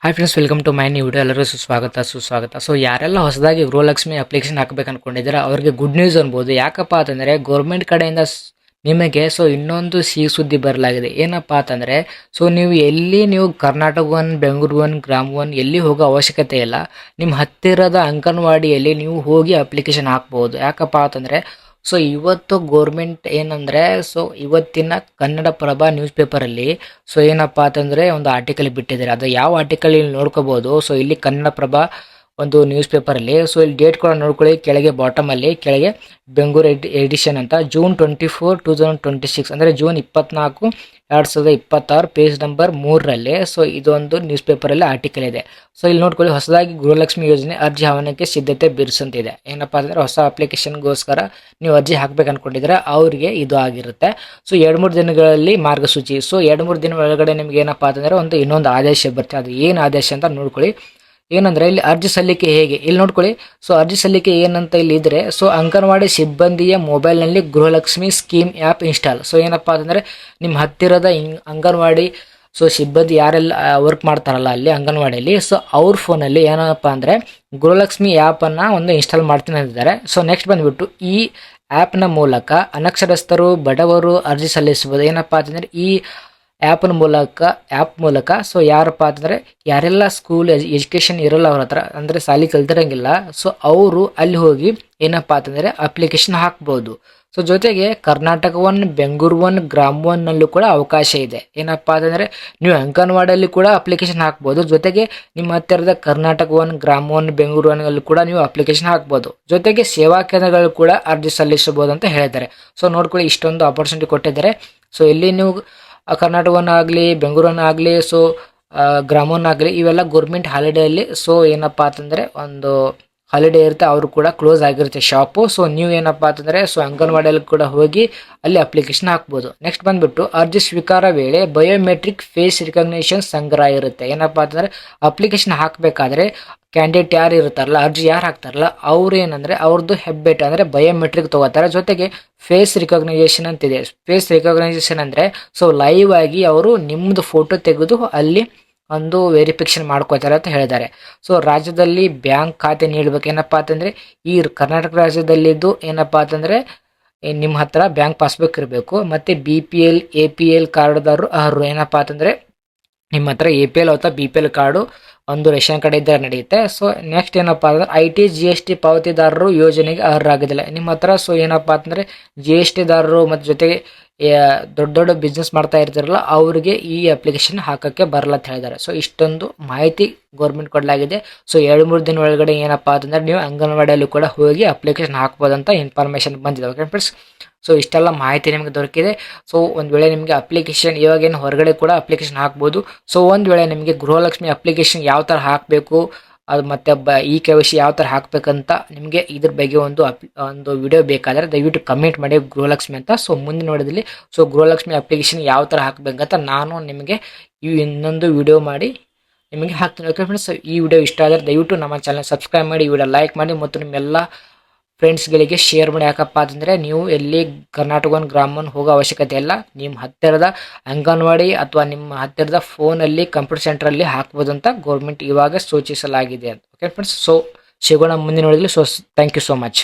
Hi friends, welcome to my new video. ಎಲ್ಲರೂ ಸುಸ್ವಾಗತ. So ಯಾರೆಲ್ಲ ಹೊಸದಾಗಿ ಗೃಹಲಕ್ಷ್ಮಿ ಅಪ್ಲಿಕೇಶನ್ ಹಾಕಬೇಕು ಅನ್ಕೊಂಡಿದ್ದಾರೆ ಅವ್ರಿಗೆ ಗುಡ್ ನ್ಯೂಸ್ ಅನ್ಬೋದು. ಯಾಕಪ್ಪ ಅಂತಂದರೆ ಗೌರ್ಮೆಂಟ್ ಕಡೆಯಿಂದ ನಿಮಗೆ ಇನ್ನೊಂದು ಸಿಹಿ ಸುದ್ದಿ ಬರಲಾಗಿದೆ. ಏನಪ್ಪ ಅಂತಂದರೆ ನೀವು ಕರ್ನಾಟಕ ಒನ್, ಬೆಂಗಳೂರು ಒನ್, ಗ್ರಾಮ ಒನ್ ಎಲ್ಲಿ ಹೋಗೋ ಅವಶ್ಯಕತೆ ಇಲ್ಲ. ನಿಮ್ಮ ಹತ್ತಿರದ ಅಂಗನವಾಡಿಯಲ್ಲಿ ನೀವು ಹೋಗಿ ಅಪ್ಲಿಕೇಶನ್ ಹಾಕ್ಬೋದು. ಯಾಕಪ್ಪ ಅಂತಂದರೆ ಇವತ್ತು ಗೋರ್ಮೆಂಟ್ ಏನಂದರೆ ಇವತ್ತಿನ ಕನ್ನಡಪ್ರಭ ನ್ಯೂಸ್ ಪೇಪರಲ್ಲಿ ಏನಪ್ಪ ಅಂತಂದರೆ ಒಂದು ಆರ್ಟಿಕಲ್ ಬಿಟ್ಟಿದ್ದಾರೆ. ಅದು ಯಾವ ಆರ್ಟಿಕಲ್ ಇಲ್ಲಿ ನೋಡ್ಕೋಬೋದು. ಇಲ್ಲಿ ಕನ್ನಡಪ್ರಭ ಒಂದು ನ್ಯೂಸ್ ಪೇಪರಲ್ಲಿ ಇಲ್ಲಿ ಡೇಟ್ ಕೂಡ ನೋಡ್ಕೊಳ್ಳಿ. ಕೆಳಗೆ ಬಾಟಮಲ್ಲಿ ಕೆಳಗೆ ಬೆಂಗಳೂರು ಎಡಿಷನ್ ಅಂತ ಜೂನ್ 24, 2026 ಅಂದರೆ ಜೂನ್ 24, 2026 ಪೇಜ್ ನಂಬರ್ 3ರಲ್ಲಿ ಇದೊಂದು ನ್ಯೂಸ್ ಪೇಪರಲ್ಲಿ ಆರ್ಟಿಕಲ್ ಇದೆ. ಇಲ್ಲಿ ನೋಡ್ಕೊಳ್ಳಿ, ಹೊಸದಾಗಿ ಗೃಹಲಕ್ಷ್ಮಿ ಯೋಜನೆ ಅರ್ಜಿ ಆಹ್ವಾನಕ್ಕೆ ಸಿದ್ಧತೆ ಬಿರುಸಂತಿದೆ. ಏನಪ್ಪಾ ಅಂದರೆ ಹೊಸ ಅಪ್ಲಿಕೇಶನ್ಗೋಸ್ಕರ ನೀವು ಅರ್ಜಿ ಹಾಕ್ಬೇಕು ಅನ್ಕೊಂಡಿದ್ರೆ ಅವರಿಗೆ ಇದು ಆಗಿರುತ್ತೆ. 2-3 ದಿನಗಳಲ್ಲಿ ಮಾರ್ಗಸೂಚಿ. 2-3 ದಿನ ಒಳಗಡೆ ನಿಮ್ಗೆ ಏನಪ್ಪಾ ಅಂತಂದರೆ ಇನ್ನೊಂದು ಆದೇಶ ಬರುತ್ತೆ. ಅದು ಏನು ಆದೇಶ ಅಂತ ನೋಡ್ಕೊಳ್ಳಿ. ಏನಂದ್ರೆ ಇಲ್ಲಿ ಅರ್ಜಿ ಸಲ್ಲಿಕೆ ಹೇಗೆ ಇಲ್ಲಿ ನೋಡ್ಕೊಳ್ಳಿ. ಅರ್ಜಿ ಸಲ್ಲಿಕೆ ಏನಂತ ಇಲ್ಲಿ ಇದ್ರೆ ಅಂಗನವಾಡಿ ಸಿಬ್ಬಂದಿಯ ಮೊಬೈಲ್ನಲ್ಲಿ ಗೃಹಲಕ್ಷ್ಮಿ ಸ್ಕೀಮ್ ಆ್ಯಪ್ ಇನ್ಸ್ಟಾಲ್. ಏನಪ್ಪಾ ಅಂತಂದ್ರೆ ನಿಮ್ಮ ಹತ್ತಿರದ ಅಂಗನವಾಡಿ ಸಿಬ್ಬಂದಿ ಯಾರೆಲ್ಲ ವರ್ಕ್ ಮಾಡ್ತಾರಲ್ಲ ಅಲ್ಲಿ ಅಂಗನವಾಡಿಯಲ್ಲಿ ಅವ್ರ ಫೋನಲ್ಲಿ ಏನಪ್ಪ ಅಂದರೆ ಗೃಹಲಕ್ಷ್ಮಿ ಆ್ಯಪನ್ನು ಒಂದು ಇನ್ಸ್ಟಾಲ್ ಮಾಡ್ತೀನಿ ಅಂತಿದ್ದಾರೆ. ನೆಕ್ಸ್ಟ್ ಬಂದ್ಬಿಟ್ಟು ಈ ಆ್ಯಪ್ನ ಮೂಲಕ ಅನಕ್ಷರಸ್ಥರು, ಬಡವರು ಅರ್ಜಿ ಸಲ್ಲಿಸಬಹುದು. ಏನಪ್ಪಾ ಅಂತಂದರೆ ಈ ಆ್ಯಪ್ ಮೂಲಕ ಯಾರಪ್ಪ ಅಂತಂದರೆ ಯಾರೆಲ್ಲ ಸ್ಕೂಲ್ ಎಜುಕೇಷನ್ ಇರೋಲ್ಲ ಅವ್ರ ಹತ್ರ, ಅಂದರೆ ಶಾಲೆ ಕಲ್ತಿರಂಗಿಲ್ಲ, ಅವರು ಅಲ್ಲಿ ಹೋಗಿ ಏನಪ್ಪ ಅಂತಂದರೆ ಅಪ್ಲಿಕೇಶನ್ ಹಾಕ್ಬೋದು. ಜೊತೆಗೆ ಕರ್ನಾಟಕ ಒನ್, ಬೆಂಗಳೂರು ಒನ್, ಗ್ರಾಮ ಒನ್ನಲ್ಲೂ ಕೂಡ ಅವಕಾಶ ಇದೆ. ಏನಪ್ಪ ಅಂತಂದರೆ ನೀವು ಅಂಗನವಾಡಿಯಲ್ಲಿ ಕೂಡ ಅಪ್ಲಿಕೇಶನ್ ಹಾಕ್ಬೋದು. ಜೊತೆಗೆ ನಿಮ್ಮ ಹತ್ತಿರದ ಕರ್ನಾಟಕ ಒನ್, ಗ್ರಾಮ ಒನ್, ಬೆಂಗಳೂರು ಒನ್ನಲ್ಲಿ ಕೂಡ ನೀವು ಅಪ್ಲಿಕೇಶನ್ ಹಾಕ್ಬೋದು. ಜೊತೆಗೆ ಸೇವಾ ಕೇಂದ್ರಗಳು ಕೂಡ ಅರ್ಜಿ ಸಲ್ಲಿಸಬಹುದು ಅಂತ ಹೇಳಿದ್ದಾರೆ. ನೋಡ್ಕೊಳ್ಳಿ, ಇಷ್ಟೊಂದು ಆಪರ್ಚುನಿಟಿ ಕೊಟ್ಟಿದ್ದಾರೆ. ಇಲ್ಲಿ ನೀವು ಕರ್ನಾಟಕವನ್ನ ಆಗಲಿ, ಬೆಂಗಳೂರನ್ನ ಆಗಲಿ, ಗ್ರಾಮವನ್ನ ಆಗಲಿ, ಇವೆಲ್ಲ ಗೌರ್ಮೆಂಟ್ ಹಾಲಿಡೇಯಲ್ಲಿ ಏನಪ್ಪ ಅಂತಂದರೆ ಒಂದು ಹಾಲಿಡೇ ಇರುತ್ತೆ, ಅವರು ಕೂಡ ಕ್ಲೋಸ್ ಆಗಿರುತ್ತೆ ಶಾಪು. ನೀವು ಏನಪ್ಪ ಅಂತಂದರೆ ಅಂಗನವಾಡಿಯಲ್ಲಿ ಕೂಡ ಹೋಗಿ ಅಲ್ಲಿ ಅಪ್ಲಿಕೇಶನ್ ಹಾಕ್ಬೋದು. ನೆಕ್ಸ್ಟ್ ಬಂದ್ಬಿಟ್ಟು ಅರ್ಜಿ ಸ್ವೀಕಾರ ವೇಳೆ ಬಯೋಮೆಟ್ರಿಕ್ ಫೇಸ್ ರಿಕಗ್ನಿಷನ್ ಸಂಗ್ರಹ ಇರುತ್ತೆ. ಏನಪ್ಪ ಅಂತಂದರೆ ಅಪ್ಲಿಕೇಶನ್ ಹಾಕಬೇಕಾದ್ರೆ ಕ್ಯಾಂಡಿಡೇಟ್ ಯಾರು ಇರ್ತಾರಲ್ಲ, ಅರ್ಜಿ ಯಾರು ಹಾಕ್ತಾರಲ್ಲ, ಅವ್ರು ಏನಂದರೆ ಅವ್ರದ್ದು ಹೆಬ್ಬೆಟ್ ಅಂದರೆ ಬಯೋಮೆಟ್ರಿಕ್ ತೊಗೋತಾರೆ. ಜೊತೆಗೆ ಫೇಸ್ ರಿಕಗ್ನೈಸೇಷನ್ ಅಂತಿದೆ. ಫೇಸ್ ರಿಕಗ್ನೈಸೇಷನ್ ಅಂದರೆ ಲೈವ್ ಆಗಿ ಅವರು ನಿಮ್ಮದು ಫೋಟೋ ತೆಗೆದು ಅಲ್ಲಿ ಒಂದು ವೆರಿಫಿಕೇಶನ್ ಮಾಡ್ಕೋತಾರೆ ಅಂತ ಹೇಳಿದ್ದಾರೆ. ರಾಜ್ಯದಲ್ಲಿ ಬ್ಯಾಂಕ್ ಖಾತೆ ನೀಡಬೇಕು. ಏನಪ್ಪ ಅಂತಂದರೆ ಈ ಕರ್ನಾಟಕ ರಾಜ್ಯದಲ್ಲಿದ್ದು ಏನಪ್ಪ ಅಂತಂದರೆ ನಿಮ್ಮ ಹತ್ರ ಬ್ಯಾಂಕ್ ಪಾಸ್ಬುಕ್ ಇರಬೇಕು. ಮತ್ತು BPL APL ಕಾರ್ಡ್ದಾರರು ಅರ್ಹರು. ಏನಪ್ಪ ಅಂತಂದರೆ ನಿಮ್ಮ ಹತ್ರ APL ಅಥವಾ BPL ಕಾರ್ಡು ಒಂದು ರೇಷನ್ ಕಾರ್ಡ್ ಇದ್ದರೆ ನಡೆಯುತ್ತೆ. ನೆಕ್ಸ್ಟ್ ಏನಪ್ಪ ಅಂದ್ರೆ IT GST ಪಾವತಿದಾರರು ಯೋಜನೆಗೆ ಅರ್ಹರಾಗೋದಿಲ್ಲ ನಿಮ್ಮ ಹತ್ರ. ಏನಪ್ಪ ಅಂತಂದರೆ GST ದಾರರು ಮತ್ತು ಜೊತೆಗೆ ದೊಡ್ಡ ಬಿಸ್ನೆಸ್ ಮಾಡ್ತಾ ಇರ್ತಾರಲ್ಲ ಅವರಿಗೆ ಈ ಅಪ್ಲಿಕೇಶನ್ ಹಾಕೋಕ್ಕೆ ಬರಲ್ಲ ಅಂತ ಹೇಳಿದ್ದಾರೆ. ಇಷ್ಟೊಂದು ಮಾಹಿತಿ ಗೌರ್ಮೆಂಟ್ ಕೊಡಲಾಗಿದೆ. 2-3 ದಿನ ಒಳಗಡೆ ಏನಪ್ಪ ಅಂತಂದರೆ ನೀವು ಅಂಗನವಾಡಿಯಲ್ಲೂ ಕೂಡ ಹೋಗಿ ಅಪ್ಲಿಕೇಶನ್ ಹಾಕ್ಬೋದಂತ ಇನ್ಫಾರ್ಮೇಷನ್ ಬಂದಿದೆ. ಓಕೆ ಫ್ರೆಂಡ್ಸ್, ಇಷ್ಟೆಲ್ಲ ಮಾಹಿತಿ ನಿಮಗೆ ದೊರಕಿದೆ. ಒಂದು ವೇಳೆ ನಿಮಗೆ ಅಪ್ಲಿಕೇಶನ್ ಇವಾಗೇನು ಹೊರಗಡೆ ಕೂಡ ಅಪ್ಲಿಕೇಶನ್ ಹಾಕ್ಬೋದು. ಒಂದು ವೇಳೆ ನಿಮಗೆ ಗೃಹಲಕ್ಷ್ಮಿ ಅಪ್ಲಿಕೇಶನ್ ಯಾವ ಥರ ಹಾಕಬೇಕು, ಅದು ಮತ್ತು ಈ KYC ಯಾವ ಥರ ಹಾಕಬೇಕಂತ ನಿಮಗೆ ಇದ್ರ ಬಗ್ಗೆ ಒಂದು ವಿಡಿಯೋ ಬೇಕಾದರೆ ದಯವಿಟ್ಟು ಕಮೆಂಟ್ ಮಾಡಿ ಗೃಹಲಕ್ಷ್ಮಿ ಅಂತ. ಮುಂದಿನ ನೋಡೋದಲ್ಲಿ ಗೃಹಲಕ್ಷ್ಮಿ ಅಪ್ಲಿಕೇಶನ್ ಯಾವ ಥರ ಹಾಕಬೇಕಂತ ನಾನು ನಿಮಗೆ ಇನ್ನೊಂದು ವಿಡಿಯೋ ಮಾಡಿ ನಿಮಗೆ ಹಾಕ್ತೀನಿ. ಓಕೆ ಫ್ರೆಂಡ್ಸ್, ಈ ವಿಡಿಯೋ ಇಷ್ಟ ಆದರೆ ದಯವಿಟ್ಟು ನಮ್ಮ ಚಾನಲ್ ಸಬ್ಸ್ಕ್ರೈಬ್ ಮಾಡಿ, ವಿಡಿಯೋ ಲೈಕ್ ಮಾಡಿ ಮತ್ತು ನಿಮ್ಮೆಲ್ಲ ಫ್ರೆಂಡ್ಸ್ಗಳಿಗೆ ಶೇರ್ ಮಾಡಿ. ಯಾಕಪ್ಪ ಅಂತಂದರೆ ನೀವು ಎಲ್ಲಿ ಕರ್ನಾಟಕ ಒನ್, ಗ್ರಾಮ ಒನ್ ಹೋಗೋ ಅವಶ್ಯಕತೆ ಇಲ್ಲ. ನಿಮ್ಮ ಹತ್ತಿರದ ಅಂಗನವಾಡಿ ಅಥವಾ ನಿಮ್ಮ ಹತ್ತಿರದ ಫೋನಲ್ಲಿ ಕಂಪ್ಯೂಟರ್ ಸೆಂಟ್ರಲ್ಲಿ ಹಾಕ್ಬೋದು ಅಂತ ಗೌರ್ಮೆಂಟ್ ಇವಾಗ ಸೂಚಿಸಲಾಗಿದೆ ಅಂತ. ಓಕೆ ಫ್ರೆಂಡ್ಸ್, ಸಿಗೋಣ ಮುಂದಿನ ನೋಡಿದಲ್ಲಿ. Thank you so much.